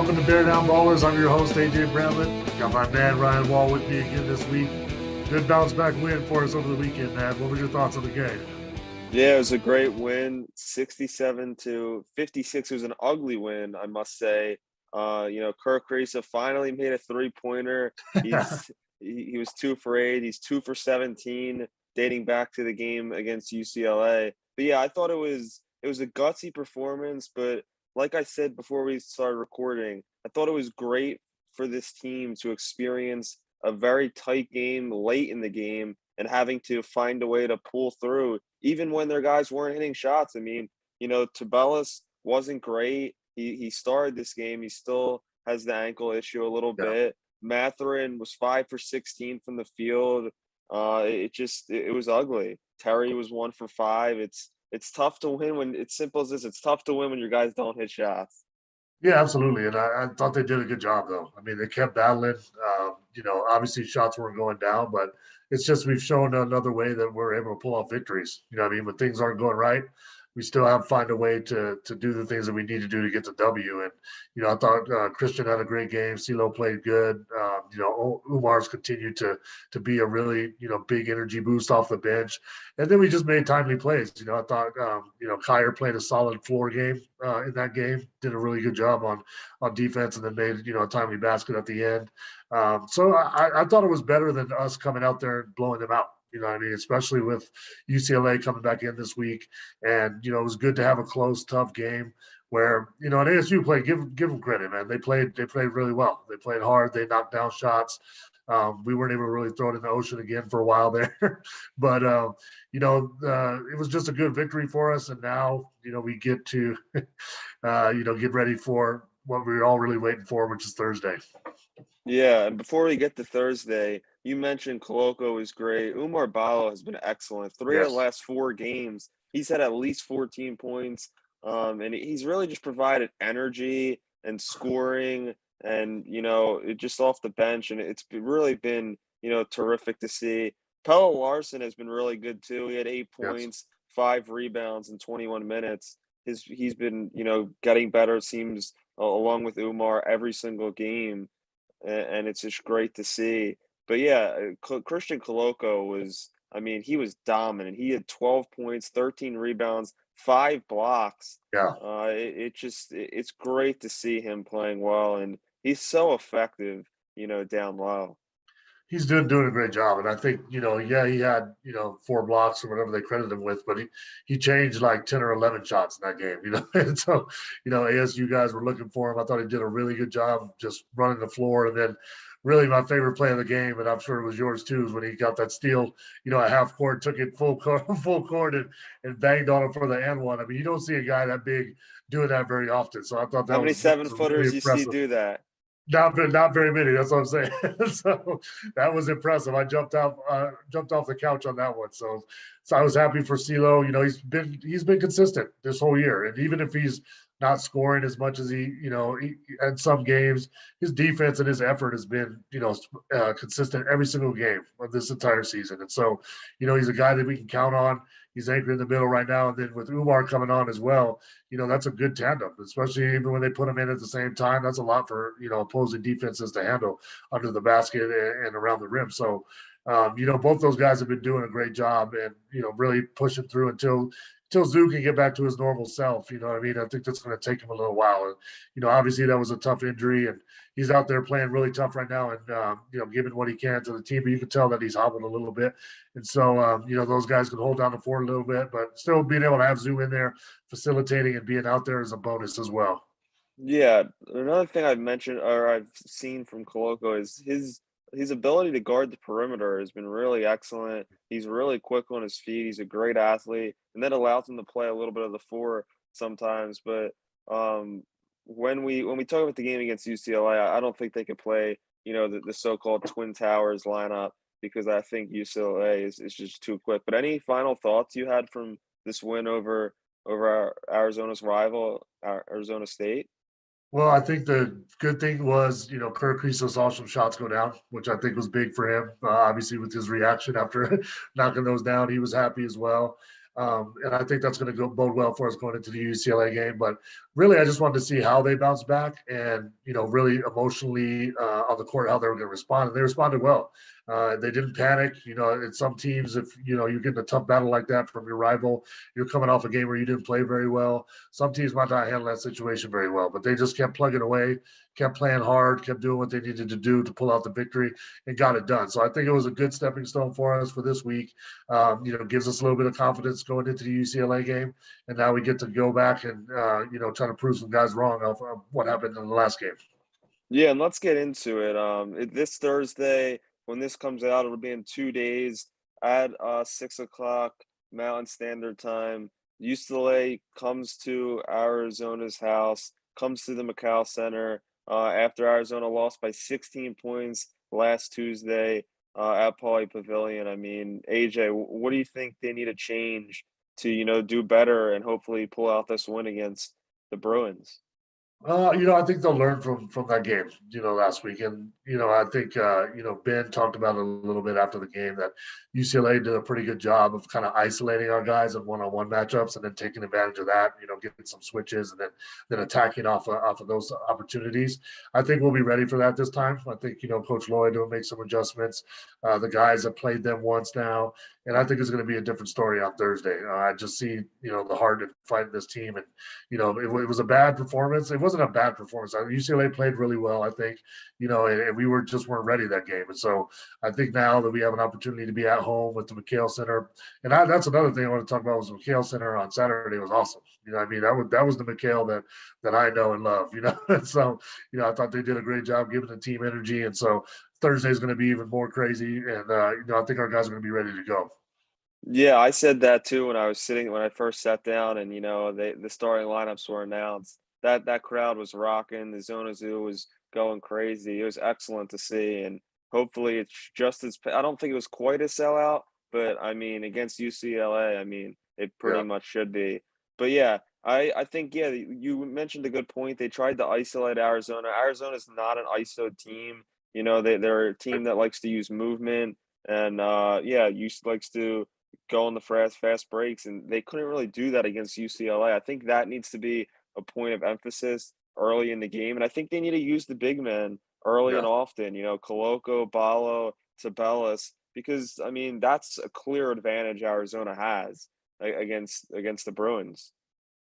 Welcome to Bear Down Ballers. I'm your host, AJ Bramlett. Got my man Ryan Wall with me again this week. Good bounce back win for us over the weekend, man. What were your thoughts on the game? Yeah, it was a great win, 67-56. It was an ugly win, I must say. Kirk Risa finally made a three-pointer. He was 2 for 8. He's 2 for 17, dating back to the game against UCLA. But yeah, I thought it was a gutsy performance. But like I said before we started recording, I thought it was great for this team to experience a very tight game late in the game and having to find a way to pull through, even when their guys weren't hitting shots. I mean, Tabellis wasn't great. He started this game. He still has the ankle issue a little bit. Matherin was 5 for 16 from the field. It was ugly. Terry was 1 for 5. It's tough to win when it's simple as this. It's tough to win when your guys don't hit shots. Yeah, absolutely. And I thought they did a good job, though. I mean, they kept battling. Obviously shots weren't going down, but it's just we've shown another way that we're able to pull off victories. You know what I mean? When things aren't going right, we still have to find a way to do the things that we need to do to get the W. And, I thought Christian had a great game. CeeLo played good. Umar's continued to be a really, big energy boost off the bench. And then we just made timely plays. I thought, Kyer played a solid floor game in that game, did a really good job on defense, and then made, a timely basket at the end. So I thought it was better than us coming out there and blowing them out. You know what I mean? Especially with UCLA coming back in this week. And, it was good to have a close, tough game where, and ASU played, give them credit, man. They played really well. They played hard. They knocked down shots. We weren't able to really throw it in the ocean again for a while there. But, it was just a good victory for us. And now, we get to, get ready for what we were all really waiting for, which is Thursday. Yeah, and before we get to Thursday, you mentioned Koloko is great. Umar Ballo has been excellent. Three of the last 4 games, he's had at least 14 points. And he's really just provided energy and scoring and, just off the bench. And it's really been, terrific to see. Pelle Larson has been really good too. He had 8 points, 5 rebounds in 21 minutes. He's been, getting better, it seems, along with Umar every single game. And it's just great to see. But yeah, Christian Koloko he was dominant. He had 12 points, 13 rebounds, 5 blocks. Yeah. It's great to see him playing well, and he's so effective, down low. He's doing a great job. And I think, he had, 4 blocks or whatever they credited him with, but he changed like 10 or 11 shots in that game, And so, ASU guys were looking for him. I thought he did a really good job of just running the floor. And then really my favorite play of the game, and I'm sure it was yours too, is when he got that steal, at half court, took it full court and banged on him for the and one. I mean, you don't see a guy that big doing that very often. So I thought that How many was 7-footers really you see impressive. do that? Not very many. That's what I'm saying. So that was impressive. I jumped off the couch on that one. So I was happy for CeeLo. He's been consistent this whole year, and even if he's not scoring as much as he in some games, his defense and his effort has been consistent every single game of this entire season. And so he's a guy that we can count on. He's anchored in the middle right now, and then with Umar coming on as well, that's a good tandem, especially even when they put them in at the same time. That's a lot for opposing defenses to handle under the basket and around the rim. So both those guys have been doing a great job and really pushing through until Zoo can get back to his normal self. You know what I mean? I think that's going to take him a little while. And obviously that was a tough injury, and he's out there playing really tough right now and giving what he can to the team. But you can tell that he's hobbling a little bit. And so those guys can hold down the fort a little bit, but still being able to have Zoo in there facilitating and being out there is a bonus as well. Yeah, another thing I've mentioned or I've seen from Koloko is his ability to guard the perimeter has been really excellent. He's really quick on his feet. He's a great athlete, and that allows him to play a little bit of the 4 sometimes. But when we talk about the game against UCLA, I don't think they could play the so-called Twin Towers lineup because I think UCLA is just too quick. But any final thoughts you had from this win over our Arizona's rival, Arizona State? Well, I think the good thing was, Kirk Kriisa saw some shots go down, which I think was big for him. Obviously, with his reaction after knocking those down, he was happy as well. And I think that's going to go bode well for us going into the UCLA game. But really, I just wanted to see how they bounced back and, really emotionally on the court, how they were going to respond. And they responded well. They didn't panic. In some teams, if, you're getting a tough battle like that from your rival, you're coming off a game where you didn't play very well. Some teams might not handle that situation very well, but they just kept plugging away, kept playing hard, kept doing what they needed to do to pull out the victory and got it done. So I think it was a good stepping stone for us for this week. Gives us a little bit of confidence going into the UCLA game. And now we get to go back and, try to prove some guys wrong of what happened in the last game. Yeah, and let's get into it. This Thursday, when this comes out, it'll be in 2 days at 6 o'clock Mountain Standard Time. UCLA comes to Arizona's house, comes to the McCall Center after Arizona lost by 16 points last Tuesday at Pauley Pavilion. I mean, AJ, what do you think they need to change to, do better and hopefully pull out this win against the Bruins? I think they'll learn from that game, last week. And, I think Ben talked about it a little bit after the game that UCLA did a pretty good job of kind of isolating our guys in one-on-one matchups and then taking advantage of that, getting some switches and then attacking off of those opportunities. I think we'll be ready for that this time. I think, Coach Lloyd will make some adjustments. The guys have played them once now. And I think it's going to be a different story on Thursday. I just see, the heart and fight in this team. And, it was a bad performance. It wasn't a bad performance. UCLA played really well, I think, and we weren't ready that game. And so I think now that we have an opportunity to be at home with the McCall Center, and that's another thing I want to talk about was the McCall Center on Saturday was awesome. That was the McCall that I know and love, And so, I thought they did a great job giving the team energy. And so Thursday is going to be even more crazy. And, I think our guys are going to be ready to go. Yeah, I said that too when I first sat down and, the starting lineups were announced. That crowd was rocking. The Zona Zoo was going crazy. It was excellent to see, and hopefully it's just as I don't think it was quite a sellout, but I mean, against UCLA, I mean, it pretty Yeah. much should be. But yeah, I think, yeah, you mentioned a good point. They tried to isolate Arizona. Arizona's not an ISO team. They're a team that likes to use movement and, yeah, likes to go on the fast breaks, and they couldn't really do that against UCLA. I think that needs to be a point of emphasis early in the game, and I think they need to use the big men early Yeah. and often. Koloko, Ballo, Tabellas, because I mean that's a clear advantage Arizona has against the Bruins.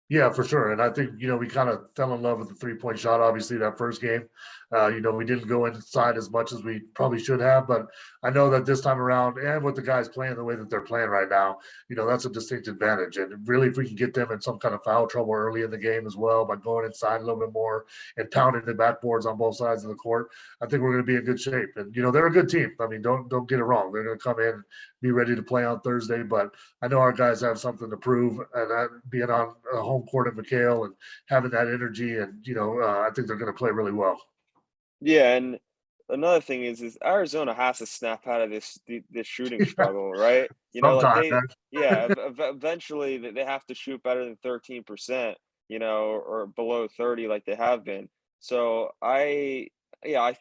Yeah, for sure. And I think, we kind of fell in love with the 3-point shot, obviously, that first game. We didn't go inside as much as we probably should have, but I know that this time around, and with the guys playing the way that they're playing right now, that's a distinct advantage. And really, if we can get them in some kind of foul trouble early in the game as well by going inside a little bit more and pounding the backboards on both sides of the court, I think we're going to be in good shape. And, they're a good team. I mean, don't get it wrong. They're going to come in, be ready to play on Thursday, but I know our guys have something to prove, and that being on a home court at McHale and having that energy, and I think they're going to play really well. Yeah, and another thing is Arizona has to snap out of this shooting struggle, right? Like Sometimes, eventually they have to shoot better than 13%, or below 30 like they have been. So I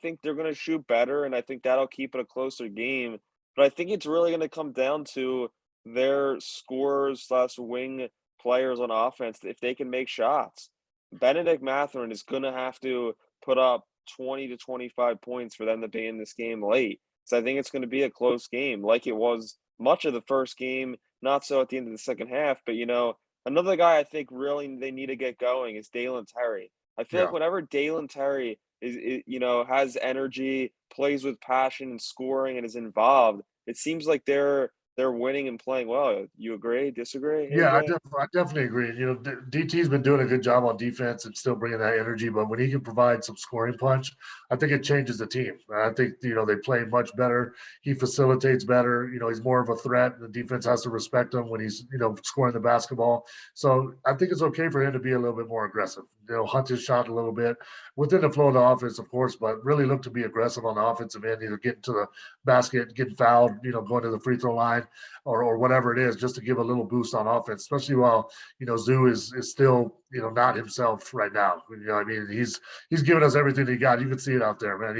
think they're going to shoot better, and I think that'll keep it a closer game. But I think it's really going to come down to their scorers slash wing players on offense if they can make shots. Benedict Mathurin is going to have to put up 20 to 25 points for them to be in this game late. So I think it's going to be a close game like it was much of the first game, not so at the end of the second half. But, another guy I think really they need to get going is Dalen Terry. I feel like yeah. whenever Dalen Terry has energy, plays with passion and scoring and is involved, it seems like they're winning and playing well. You agree? Disagree, Yeah, AJ? I definitely agree. DT's been doing a good job on defense and still bringing that energy, but when he can provide some scoring punch, I think it changes the team. I think, they play much better. He facilitates better. He's more of a threat. The defense has to respect him when he's, scoring the basketball. So I think it's okay for him to be a little bit more aggressive, hunt his shot a little bit within the flow of the offense, of course, but really look to be aggressive on the offensive end, either getting to the basket, getting fouled, going to the free throw line. or whatever it is, just to give a little boost on offense, especially while, Zoo is still, not himself right now. I mean, he's giving us everything he got. You can see it out there, man.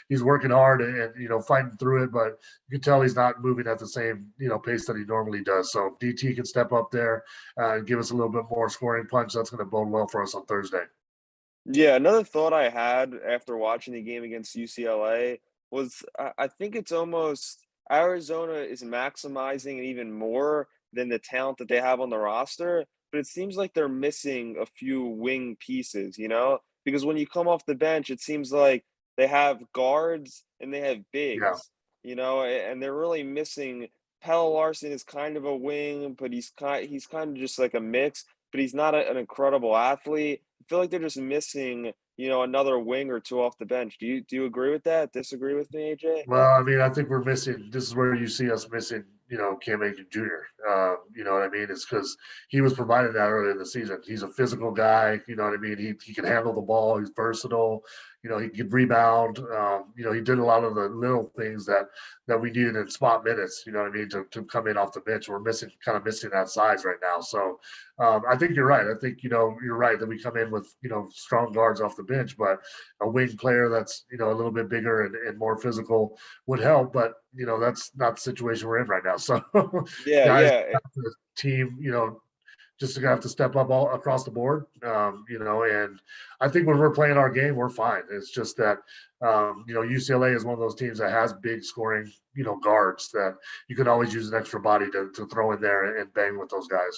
He's working hard and fighting through it, but you can tell he's not moving at the same, pace that he normally does. So if DT can step up there and give us a little bit more scoring punch, that's going to bode well for us on Thursday. Yeah, another thought I had after watching the game against UCLA was I think it's almost Arizona is maximizing it even more than the talent that they have on the roster, but it seems like they're missing a few wing pieces, Because when you come off the bench, it seems like they have guards and they have Yeah. bigs, and they're really missing. Pelle Larson is kind of a wing, but he's kind of just like a mix, but he's not an incredible athlete. I feel like they're just missing, another wing or two off the bench. Do you agree with that? Disagree with me, AJ? Well, I mean, I think we're missing. This is where you see us missing, Cam Aiken Jr. You know what I mean? It's because he was provided that early in the season. He's a physical guy. You know what I mean? He can handle the ball. He's versatile. He can rebound. He did a lot of the little things that we needed in spot minutes. You know what I mean? To come in off the bench. We're kind of missing that size right now. So I think you're right. I think you're right that we come in with strong guards off the bench, but a wing player that's a little bit bigger and more physical would help. But that's not the situation we're in right now. So Yeah, guys, yeah. the team, just gonna have to step up all across the board. And I think when we're playing our game, we're fine. It's just that UCLA is one of those teams that has big scoring, guards that you can always use an extra body to throw in there and bang with those guys.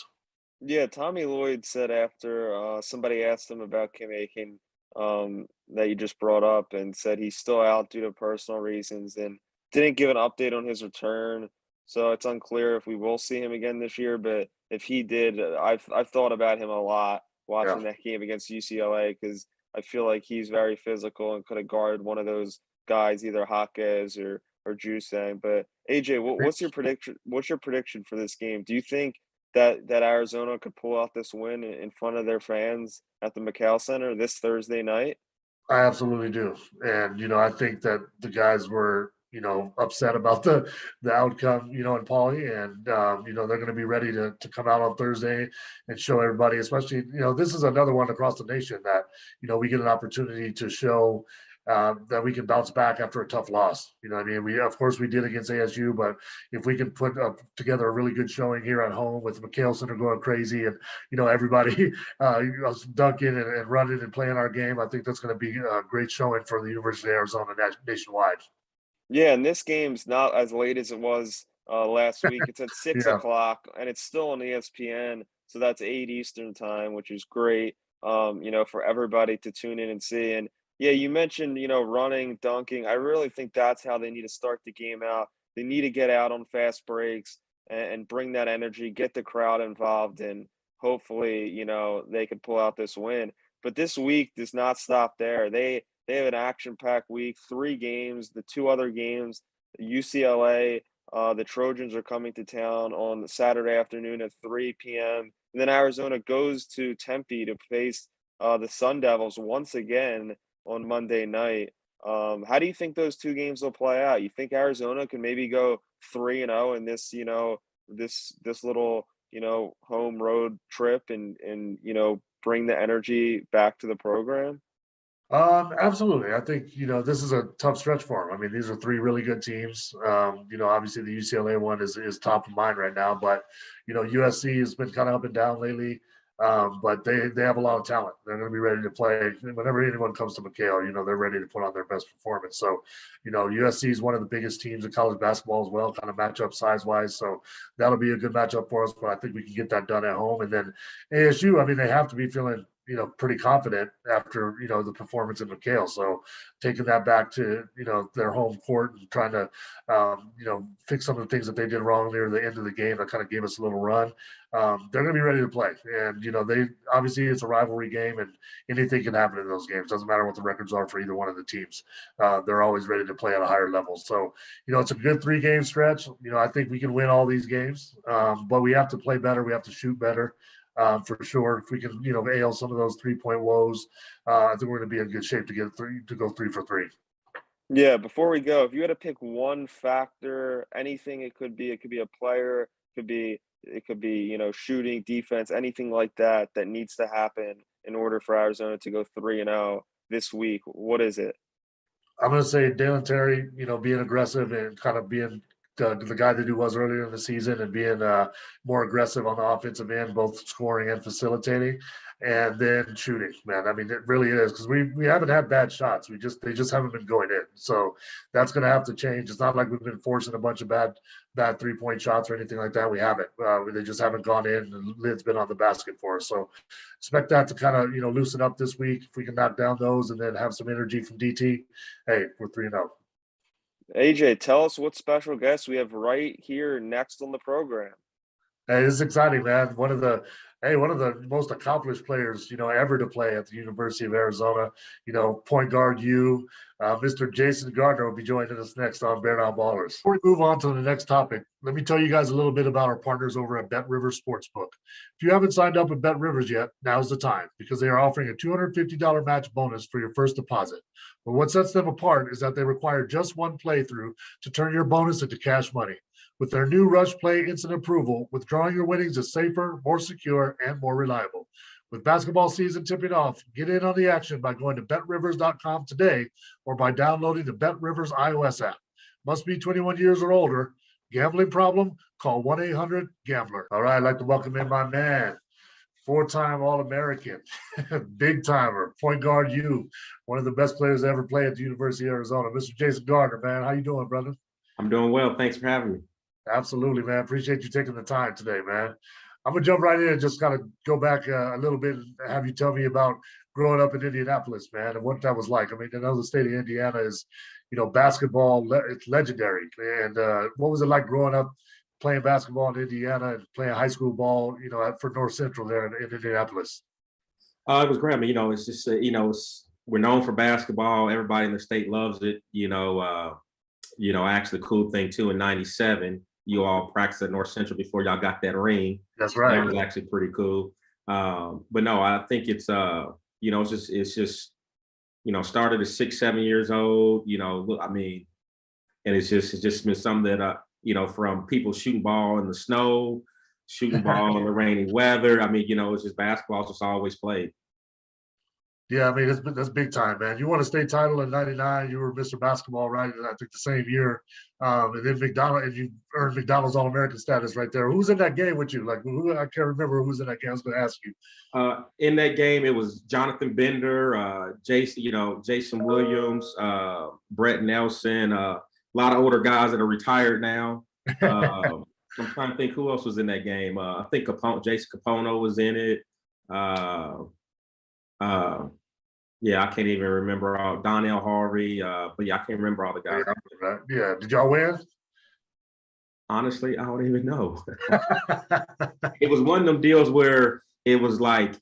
Yeah, Tommy Lloyd said after somebody asked him about Kim Aiken that you just brought up and said he's still out due to personal reasons and didn't give an update on his return. So it's unclear if we will see him again this year. But if he did, I've thought about him a lot Yeah. watching that game against UCLA because I feel like he's very physical and could have guarded one of those guys, either Jaquez or Jusang. But AJ, what's your prediction? What's your prediction for this game? Do you think that Arizona could pull out this win in front of their fans at the McCall Center this Thursday night? I absolutely do. And, I think that the guys were, upset about the outcome, in Pauley. And, they're going to be ready to come out on Thursday and show everybody, especially, this is another one across the nation that, we get an opportunity to show that we can bounce back after a tough loss. You know what I mean? Of course, we did against ASU, but if we can put together a really good showing here at home with McHale Center going crazy and, everybody dunking and running and playing our game, I think that's going to be a great showing for the University of Arizona nationwide. Yeah, and this game's not as late as it was last week. It's at six Yeah. o'clock, and it's still on ESPN, so that's 8 Eastern time, which is great. For everybody to tune in and see. And yeah, you mentioned running, dunking. I really think that's how they need to start the game out. They need to get out on fast breaks and bring that energy, get the crowd involved, and hopefully they could pull out this win. But this week does not stop there. They have an action-packed week, 3 games. The 2 other games, UCLA, the Trojans are coming to town on Saturday afternoon at 3 p.m. And then Arizona goes to Tempe to face the Sun Devils once again on Monday night. How do you think those 2 games will play out? You think Arizona can maybe go 3-0 in this, this little, home road trip and bring the energy back to the program? Absolutely. I think, this is a tough stretch for them. I mean, these are 3 really good teams. Obviously the UCLA one is top of mind right now, but, USC has been kind of up and down lately. But they have a lot of talent. They're going to be ready to play whenever anyone comes to McHale. They're ready to put on their best performance. So, USC is one of the biggest teams in college basketball as well, kind of matchup size wise. So that'll be a good matchup for us. But I think we can get that done at home. And then ASU, I mean, they have to be feeling pretty confident after the performance in McHale. So taking that back to their home court and trying to fix some of the things that they did wrong near the end of the game that kind of gave us a little run. They're going to be ready to play, and they obviously it's a rivalry game, and anything can happen in those games. Doesn't matter what the records are for either one of the teams. They're always ready to play at a higher level. So it's a good 3-game stretch. I think we can win all these games, but we have to play better. We have to shoot better. For sure. If we can, ail some of those 3-point woes, I think we're going to be in good shape to go 3 for 3. Yeah, before we go, if you had to pick one factor, anything it could be a player, it could be shooting, defense, anything like that that needs to happen in order for Arizona to go 3-0 this week. What is it? I'm going to say Dalen Terry, being aggressive and kind of being the guy that he was earlier in the season and being more aggressive on the offensive end, both scoring and facilitating, and then shooting. Man, I mean, it really is because we haven't had bad shots. They just haven't been going in. So that's going to have to change. It's not like we've been forcing a bunch of bad 3-point shots or anything like that. We haven't. They just haven't gone in. The lid's been on the basket for us. So expect that to kind of loosen up this week. If we can knock down those and then have some energy from DT, hey, we're 3-0. AJ, tell us what special guests we have right here next on the program. Hey, it's exciting, man. One of the most accomplished players, ever to play at the University of Arizona. Point guard Mr. Jason Gardner will be joining us next on Bear Down Ballers. Before we move on to the next topic, let me tell you guys a little bit about our partners over at Bet Rivers Sportsbook. If you haven't signed up with Bet Rivers yet, now's the time because they are offering a $250 match bonus for your first deposit. But what sets them apart is that they require just one playthrough to turn your bonus into cash money. With their new Rush Play instant approval, withdrawing your winnings is safer, more secure, and more reliable. With basketball season tipping off, get in on the action by going to betrivers.com today or by downloading the BetRivers iOS app. Must be 21 years or older. Gambling problem? Call 1-800-GAMBLER. All right, I'd like to welcome in my man, four-time All-American, big timer, point guard one of the best players to ever play at the University of Arizona, Mr. Jason Gardner, man. How you doing, brother? I'm doing well. Thanks for having me. Absolutely, man. Appreciate you taking the time today, man. I'm gonna jump right in and just kind of go back a little bit and have you tell me about growing up in Indianapolis, man, and what that was like. I mean, I know the state of Indiana is, basketball, it's legendary. And what was it like growing up playing basketball in Indiana and playing high school ball, for North Central there in Indianapolis? It was great. I mean, it's just, we're known for basketball. Everybody in the state loves it. Actually, the cool thing too, in '97, you all practiced at North Central before y'all got that ring. That's right. That was actually pretty cool. But no, I think it's it's just started at 6, 7 years old. I mean, and it's just been something that from people shooting ball in the snow, shooting ball in the rainy weather. I mean, it's just basketball just always played. Yeah, I mean, that's big time, man. You won a state title in '99. You were Mr. Basketball, right? And I think the same year. And then and you earned McDonald's All-American status right there. Who was in that game with you? Like, I can't remember who was in that game. I was going to ask you. In that game, it was Jonathan Bender, Jason Williams, Brett Nelson, a lot of older guys that are retired now. I'm trying to think who else was in that game. I think Jason Capono was in it. Yeah, I can't even remember all Donnell Harvey, but yeah, I can't remember all the guys. Yeah. Did y'all win? Honestly, I don't even know. It was one of them deals where it was like,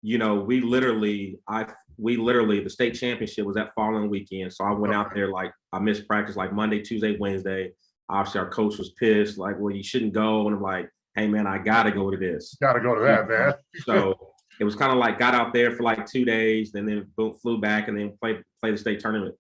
we literally, the state championship was that following weekend. So I went out there, like, I missed practice like Monday, Tuesday, Wednesday. Obviously, our coach was pissed, like, well, you shouldn't go. And I'm like, hey, man, I got to go to this. Got to go to that, man. So it was kind of like got out there for like 2 days, then boom, flew back and then played the state tournament.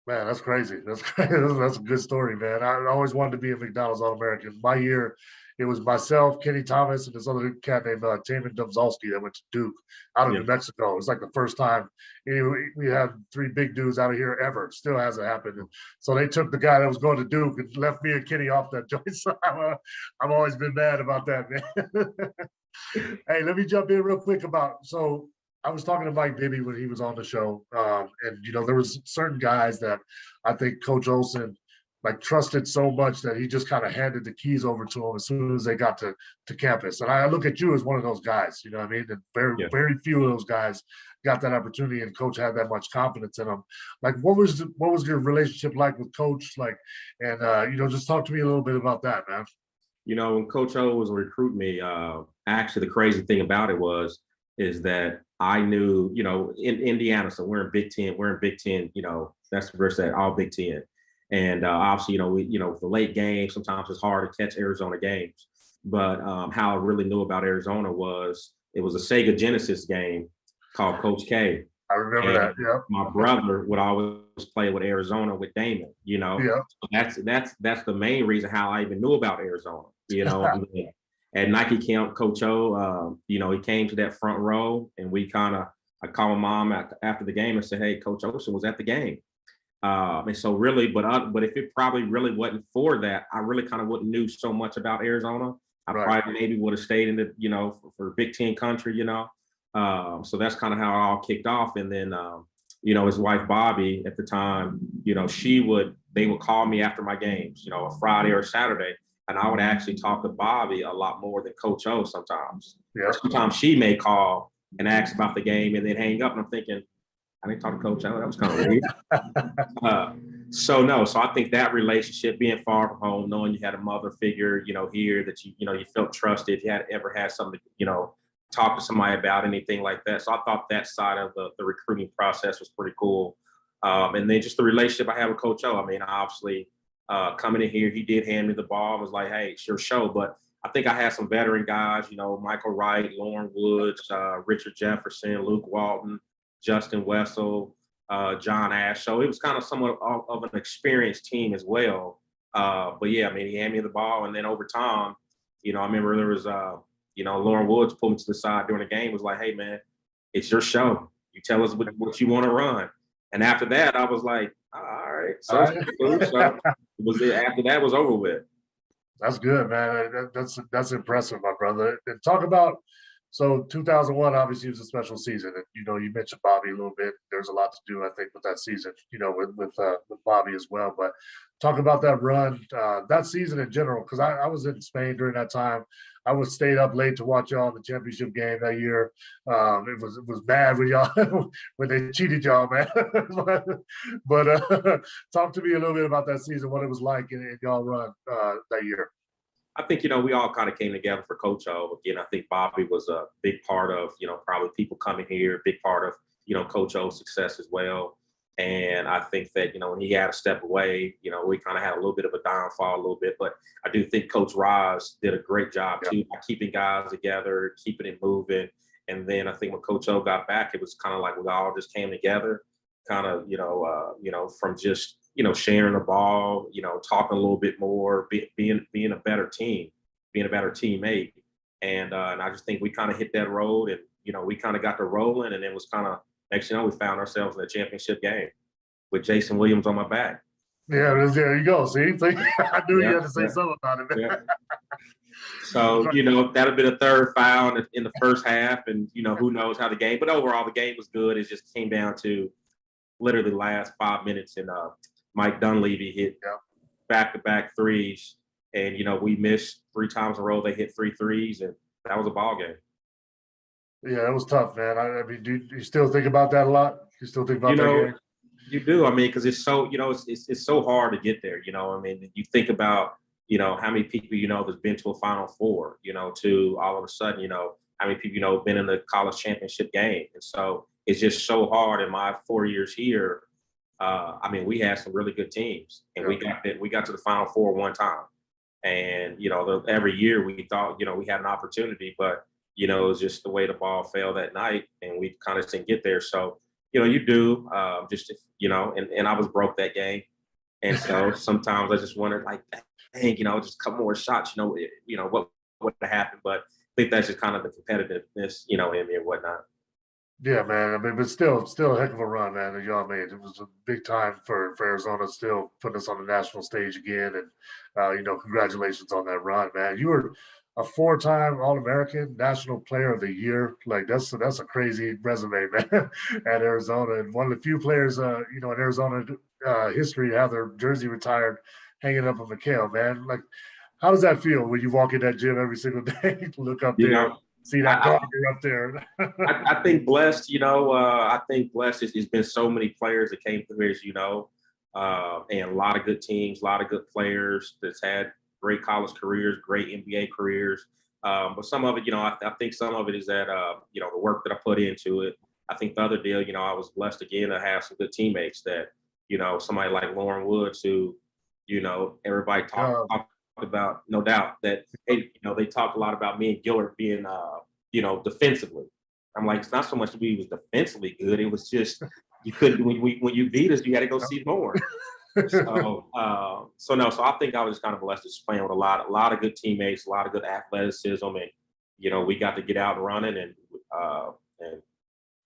Man, that's crazy. That's a good story, man. I always wanted to be a McDonald's All-American. My year, it was myself, Kenny Thomas, and this other cat named Taman Domzalski that went to Duke out of New Mexico. It was like the first time we had 3 big dudes out of here ever. Still hasn't happened. And so they took the guy that was going to Duke and left me and Kenny off that joint. So I've always been mad about that, man. Hey, let me jump in real quick so I was talking to Mike Bibby when he was on the show, and there was certain guys that I think Coach Olson trusted so much that he just kind of handed the keys over to them as soon as they got to campus. And I look at you as one of those guys, you know what I mean? And very few of those guys got that opportunity, and Coach had that much confidence in them. Like, what was your relationship like with Coach? Just talk to me a little bit about that, man. When Coach O was recruiting me, actually the crazy thing about it is that I knew, in Indiana, so we're in Big Ten, that's the verse that all Big Ten. And obviously, the late game, sometimes it's hard to catch Arizona games. But how I really knew about Arizona it was a Sega Genesis game called Coach K. I remember And that. Yeah. my brother would always play with Arizona with Damon, Yeah. So that's the main reason how I even knew about Arizona, And then at Nike camp, Coach O, he came to that front row, and I called my mom after the game and said, "Hey, Coach Ocean was at the game." And so really, but if it probably really wasn't for that, I really kind of wouldn't knew so much about Arizona. I Right. probably maybe would have stayed in the, for Big Ten country, So that's kind of how it all kicked off. And then, his wife Bobby at the time, they would call me after my games, a Friday or Saturday, and I would actually talk to Bobby a lot more than Coach O sometimes. Yeah. Sometimes she may call and ask about the game and then hang up, and I'm thinking, I didn't talk to Coach O. That was kind of weird. So I think that relationship, being far from home, knowing you had a mother figure, here that you felt trusted, you had ever had something, talk to somebody about anything like that. So I thought that side of the recruiting process was pretty cool. And then just the relationship I have with Coach O. I mean, obviously, coming in here, he did hand me the ball. I was like, hey, it's your show. But I think I had some veteran guys, Michael Wright, Lauren Woods, Richard Jefferson, Luke Walton, Justin Wessel, John Ash. So it was kind of somewhat of an experienced team as well. But yeah, I mean, he handed me the ball, and then over time, I remember there was, Lauren Woods pulled me to the side during the game, was like, "Hey man, it's your show. You tell us what you want to run." And after that, I was like, "All right." So, All right. so after that was over with. That's good, man. That's impressive, my brother. And talk about, so 2001 obviously was a special season, and you mentioned Bobby a little bit. There's a lot to do, I think, with that season. With Bobby as well. But talk about that run, that season in general, because I was in Spain during that time. I was stayed up late to watch y'all in the championship game that year. It was bad when y'all when they cheated y'all, man. but talk to me a little bit about that season, what it was like in y'all run that year. I think, we all kind of came together for Coach O. Again, I think Bobby was a big part of, probably people coming here, big part of, Coach O's success as well. And I think that, when he had to step away, we kind of had a little bit of a downfall a little bit. But I do think Coach Roz did a great job, too, by keeping guys together, keeping it moving. And then I think when Coach O got back, it was kind of like we all just came together, kind of, from just, sharing the ball, talking a little bit more, being a better team, being a better teammate. And I just think we kind of hit that road, and, we kind of got to rolling, and it was kind of, next we found ourselves in a championship game with Jason Williams on my back. Yeah, there you go. See, I knew you had to say something about it. Yeah. So, that'd been a third foul in the first half, and, who knows how the game, but overall the game was good. It just came down to literally the last 5 minutes, and Mike Dunleavy hit back-to-back threes, and, we missed 3 times in a row. They hit 3 threes, and that was a ball game. Yeah, it was tough, man. I mean, do you still think about that a lot? You still think about that game? You do. I mean, because it's so, it's so hard to get there. I mean, you think about, how many people, that's been to a Final Four, to all of a sudden, how many people, have been in the college championship game. And so it's just so hard in my 4 years here. I mean, we had some really good teams, and we got to the Final Four one time. And, every year we thought, we had an opportunity, but, it was just the way the ball fell that night, and we kind of didn't get there. So, you do and I was broke that game. And so sometimes I just wondered, like, dang, just a couple more shots, what would have happened. But I think that's just kind of the competitiveness, in me and whatnot. Yeah, man. I mean, but still a heck of a run, man, that y'all made. It was a big time for Arizona, still putting us on the national stage again. And, congratulations on that run, man. You were a 4-time All-American, National Player of the Year. Like, that's a crazy resume, man, at Arizona. And one of the few players, in Arizona history to have their jersey retired hanging up on McHale, man. Like, how does that feel when you walk in that gym every single day, look up there? See that Gardner up there. I think blessed, I think blessed has been so many players that came through here, and a lot of good teams, a lot of good players that's had great college careers, great NBA careers. But some of it, I think some of it is that, the work that I put into it. I think the other deal, I was blessed again to have some good teammates that, somebody like Lauren Woods who, everybody talked about, no doubt that, hey, they talked a lot about me and Gillard being, defensively. I'm like, it's not so much that we was defensively good. It was just you couldn't when you beat us, you had to go see more. So I think I was just kind of blessed just playing with a lot of good teammates, a lot of good athleticism, and we got to get out and running, and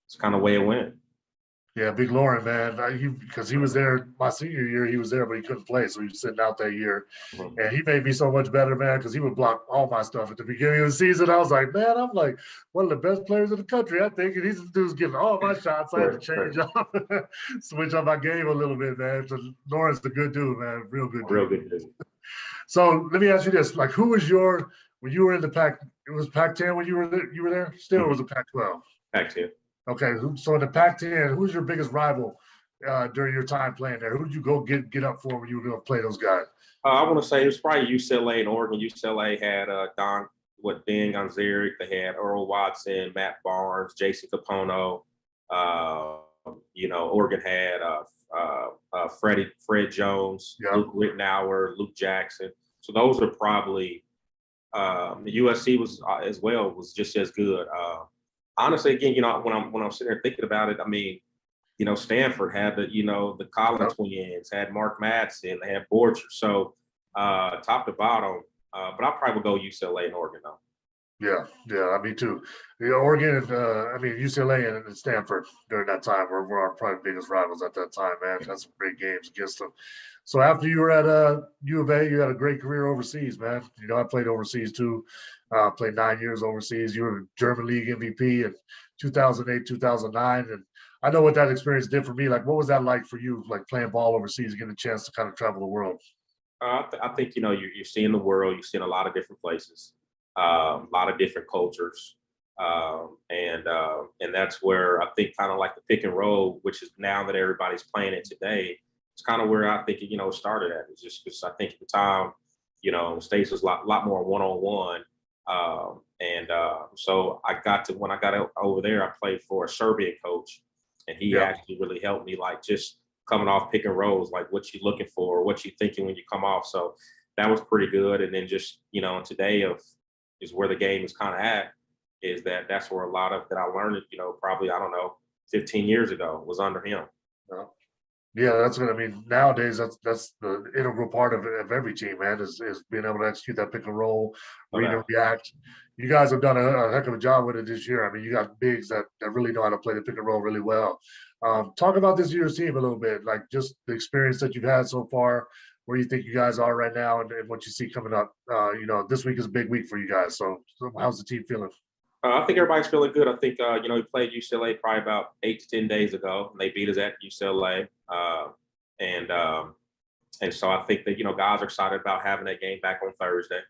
it's kind of the way it went. Yeah, Big Lauren, man, because he was there my senior year. He was there, but he couldn't play, so he was sitting out that year. Mm-hmm. And he made me so much better, man, because he would block all my stuff at the beginning of the season. I was like, man, I'm like one of the best players in the country, I think. And these dudes getting all my shots. I had to change up, switch up my game a little bit, man. So Lauren's a good dude, man, real good dude. Real good dude. So let me ask you this: like, who was when you were in the Pac? It was Pac-10 when you were there. You were there still, or was it Pac-12? Pac-10. Okay, so in the Pac-10, who's your biggest rival during your time playing there? Who did you go get up for when you were going to play those guys? I want to say it was probably UCLA and Oregon. UCLA had Dan Gonzalez. They had Earl Watson, Matt Barnes, Jason Capono. Oregon had Fred Jones, yep. Luke Rittenauer, Luke Jackson. So those are probably the USC was just as good. Honestly, again, when I'm sitting there thinking about it, I mean, Stanford had the Collins twins, had Mark Madsen, they had Borcher. So top to bottom, but I probably would go UCLA and Oregon though. Yeah, me too. Oregon and UCLA and Stanford during that time were our probably biggest rivals at that time, man. Had some great games against them. So after you were at U of A, you had a great career overseas, man. I played overseas too. Played 9 years overseas. You were German League MVP in 2008, 2009. And I know what that experience did for me. Like, what was that like for you, like playing ball overseas, getting a chance to kind of travel the world? I think, you're seeing the world. You're seeing a lot of different places, a lot of different cultures. And that's where I think kind of like the pick and roll, which is now that everybody's playing it today, it's kind of where I think, it started at. It's just because I think at the time, the States was a lot more one-on-one. So when I got over there, I played for a Serbian coach, and he actually really helped me, like just coming off pick and rolls, like what you looking for, what you thinking when you come off. So that was pretty good. And then just, today is where the game is kind of at, is that's where a lot of that I learned it, probably, 15 years ago was under him. Yeah, that's what I mean. Nowadays, that's the integral part of every team, man, is being able to execute that pick and roll, read and react. You guys have done a heck of a job with it this year. I mean, you got bigs that really know how to play the pick and roll really well. Talk about this year's team a little bit, like just the experience that you've had so far, where you think you guys are right now, and what you see coming up. This week is a big week for you guys. So how's the team feeling? I think everybody's feeling good. I think, we played UCLA probably about 8 to 10 days ago, and they beat us at UCLA. And so I think that, guys are excited about having that game back on Thursday.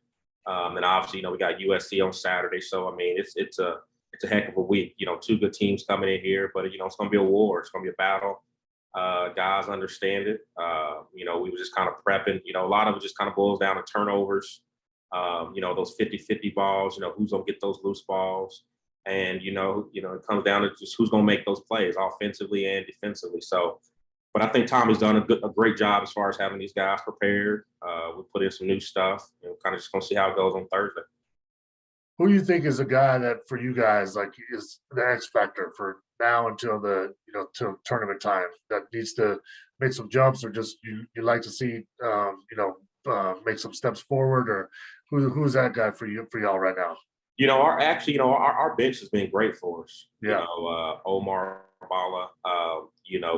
And obviously, we got USC on Saturday. So, I mean, it's a heck of a week. 2 good teams coming in here, but, it's going to be a war. It's going to be a battle. Guys understand it. We were just kind of prepping. A lot of it just kind of boils down to turnovers. Those 50-50 balls, who's going to get those loose balls. And, it comes down to just who's going to make those plays offensively and defensively. So, but I think Tommy's done a great job as far as having these guys prepared. We put in some new stuff, kind of just going to see how it goes on Thursday. Who do you think is a guy that for you guys, like, is the X factor for now until till tournament time, that needs to make some jumps, or just you like to see, make some steps forward, or who's that guy for y'all right now? Our bench has been great for us. Yeah. Omar Bala,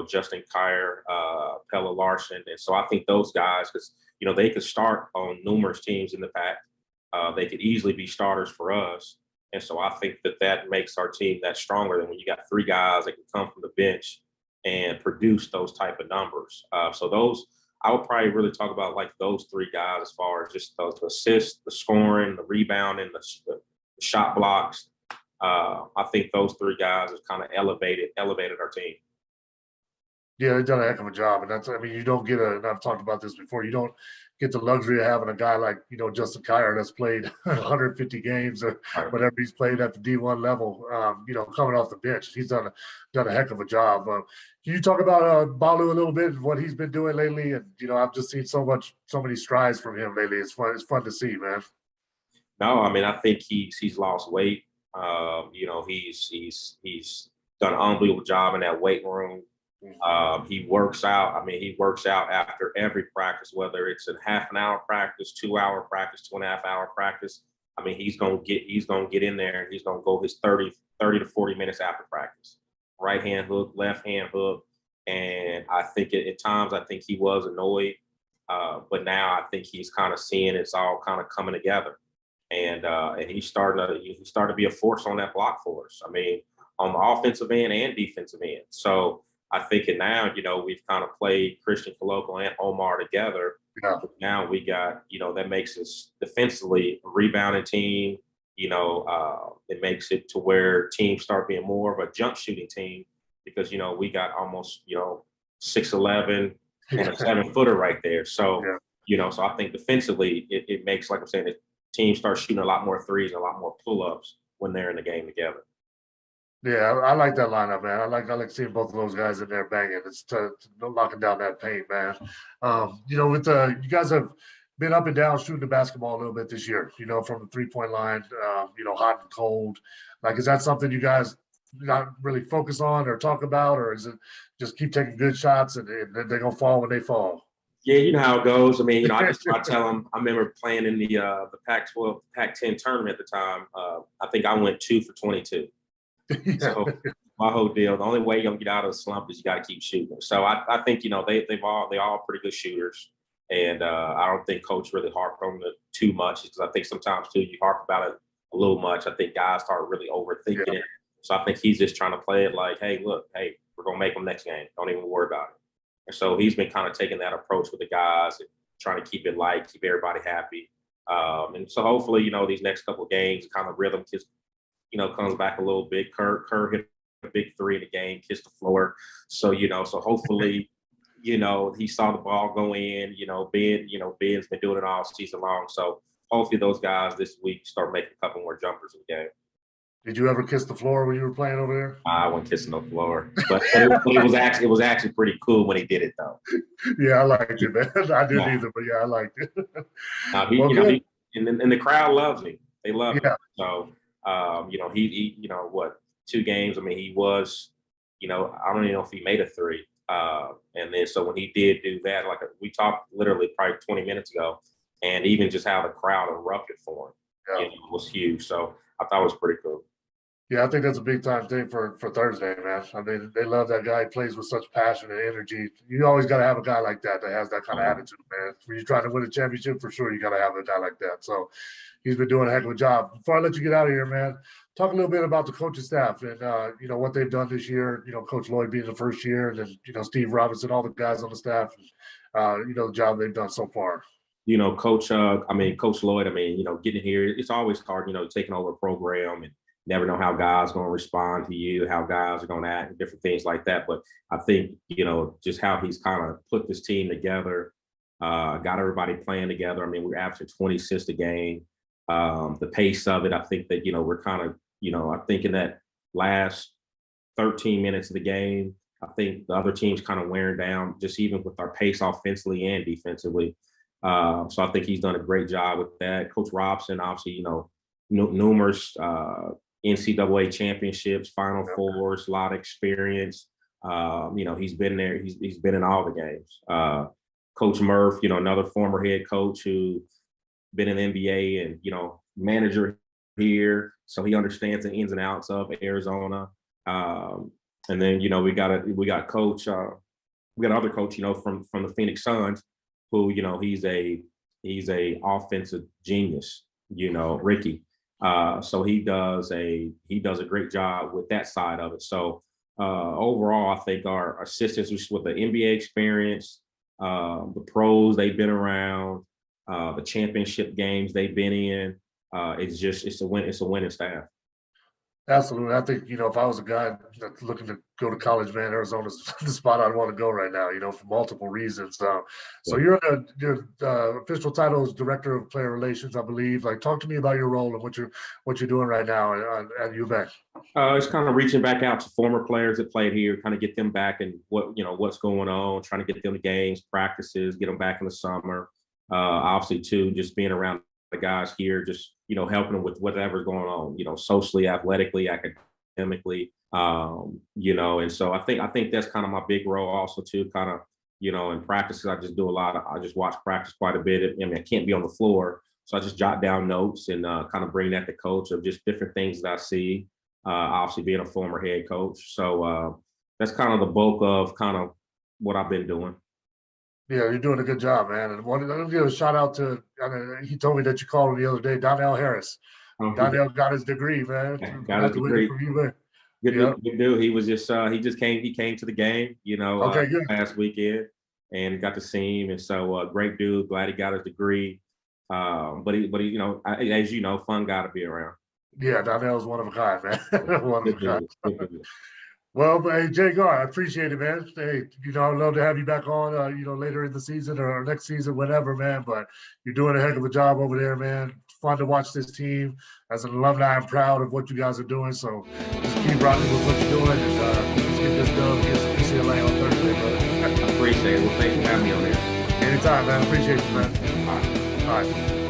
Justin Kier, Pella Larson. And so I think those guys, because, they could start on numerous teams in the Pac. They could easily be starters for us. And so I think that makes our team that stronger than when you got 3 guys that can come from the bench and produce those type of numbers. So those, I would probably really talk about like those 3 guys as far as just the assists, the scoring, the rebounding, the shot blocks. I think those 3 guys have kind of elevated our team. Yeah, they've done a heck of a job. And you don't get and I've talked about this before, you don't get the luxury of having a guy like, Justin Kier that's played 150 games or whatever he's played at the D1 level, coming off the bench. He's done a heck of a job. Can you talk about Balu a little bit, what he's been doing lately? And, I've just seen so many strides from him lately. It's fun to see, man. No, I think he's lost weight. He's done an unbelievable job in that weight room. He works out. I mean, he works out after every practice, whether it's a half an hour practice, 2 hour practice, 2.5 hour practice. I mean, he's gonna get in there and he's gonna go his 30 to 40 minutes after practice. Right hand hook, left hand hook. And I think at times I think he was annoyed. But now I think he's kind of seeing it's all kind of coming together. And he's starting to be a force on that block for us. I mean, on the offensive end and defensive end. So I think now, we've kind of played Christian Coloco and Omar together. Yeah. Now we got, that makes us defensively a rebounding team. It makes it to where teams start being more of a jump shooting team because, we got almost, 6'11" and a 7-footer right there. So, so I think defensively it makes, like I'm saying, the team starts shooting a lot more threes and a lot more pull-ups when they're in the game together. Yeah, I like that lineup, man. I like seeing both of those guys in there banging. It's locking down that paint, man. With you guys have been up and down shooting the basketball a little bit this year. From the 3-point line, hot and cold. Like, is that something you guys not really focus on or talk about, or is it just keep taking good shots and they're gonna fall when they fall? Yeah, you know how it goes. I mean, I tell them. I remember playing in the Pac-12, Pac-10 tournament at the time. I think I went 2 for 22. Yeah. So my whole deal, the only way you're gonna get out of the slump is you got to keep shooting. So I think they all pretty good shooters, and I don't think coach really harped on it too much because I think sometimes too you harp about it a little much. I think guys start really overthinking it. So I think he's just trying to play it like, hey, look, we're gonna make them next game. Don't even worry about it. And so he's been kind of taking that approach with the guys and trying to keep it light, keep everybody happy. And so hopefully, these next couple of games, kind of rhythm just comes back a little bit. Kerr hit a big 3 in the game, kissed the floor. So, so hopefully, he saw the ball go in, Ben's been doing it all season long. So hopefully those guys this week start making a couple more jumpers in the game. Did you ever kiss the floor when you were playing over there? I wasn't kissing no floor, but it was actually pretty cool when he did it though. Yeah, I liked it, man. I didn't either, but yeah, I liked it. And the crowd loves him. They love him. So, he 2 games. I mean, he was, I don't even know if he made a 3. And then so when he did do that, we talked literally probably 20 minutes ago, and even just how the crowd erupted for him, was huge. So I thought it was pretty cool. Yeah, I think that's a big time thing for Thursday, man. I mean, they love that guy. He plays with such passion and energy. You always got to have a guy like that has that kind of attitude, man. When you're trying to win a championship, for sure, you got to have a guy like that. So he's been doing a heck of a job. Before I let you get out of here, man, talk a little bit about the coaching staff and, what they've done this year. Coach Lloyd being the first year, and then, Steve Robinson, all the guys on the staff, the job they've done so far. Coach Lloyd, getting here, it's always hard, taking over a program and never know how guys are going to respond to you, how guys are going to act, and different things like that. But I think, just how he's kind of put this team together, got everybody playing together. I mean, we're averaging 20 assists a game. The pace of it, I think that, we're kind of, I think in that last 13 minutes of the game, I think the other team's kind of wearing down, just even with our pace offensively and defensively. So I think he's done a great job with that. Coach Robson, obviously, numerous NCAA championships, Final Fours, a lot of experience. He's been there. He's been in all the games. Coach Murph, another former head coach who been in the NBA and, manager here. So he understands the ins and outs of Arizona. And then, we got coach, we got another coach, from the Phoenix Suns who, he's a offensive genius, Ricky. So he does a great job with that side of it. So overall, I think our assistants with the NBA experience, the pros they've been around, the championship games they've been in, it's a winning staff. Absolutely. I think, if I was a guy that's looking to go to college, man, Arizona's the spot I'd want to go right now, for multiple reasons. So your official title is Director of Player Relations, I believe. Like, talk to me about your role and what you're doing right now at UVA. It's kind of reaching back out to former players that played here, kind of get them back and what's going on, trying to get them to games, practices, get them back in the summer. Obviously, too, just being around of guys here, just, helping them with whatever's going on, socially, athletically, academically, and so I think that's kind of my big role also too, kind of, in practices, I just watch practice quite a bit. I mean, I can't be on the floor, so I just jot down notes and kind of bring that to coach of just different things that I see, obviously being a former head coach. So that's kind of the bulk of kind of what I've been doing. Yeah, you're doing a good job, man. And let me give a shout out to, he told me that you called him the other day, Donnell Harris. Donnell got his degree, man. Got his degree. From you, man. Good dude. He was just he came to the game, Okay, good. last weekend and got to see him. And so great dude, glad he got his degree. But he, as you know, fun guy to be around. Yeah, Donnell's one of a kind, man. One of a kind. Well, hey, Jay Gar, I appreciate it, man. Hey, I'd love to have you back on, later in the season or next season, whenever, man. But you're doing a heck of a job over there, man. Fun to watch this team. As an alumni, I'm proud of what you guys are doing. So just keep rocking with what you're doing, and let's get this done against UCLA on Thursday, brother. I appreciate it. Well, thanks for having me on there. Anytime, man. Appreciate you, man. All right. All right.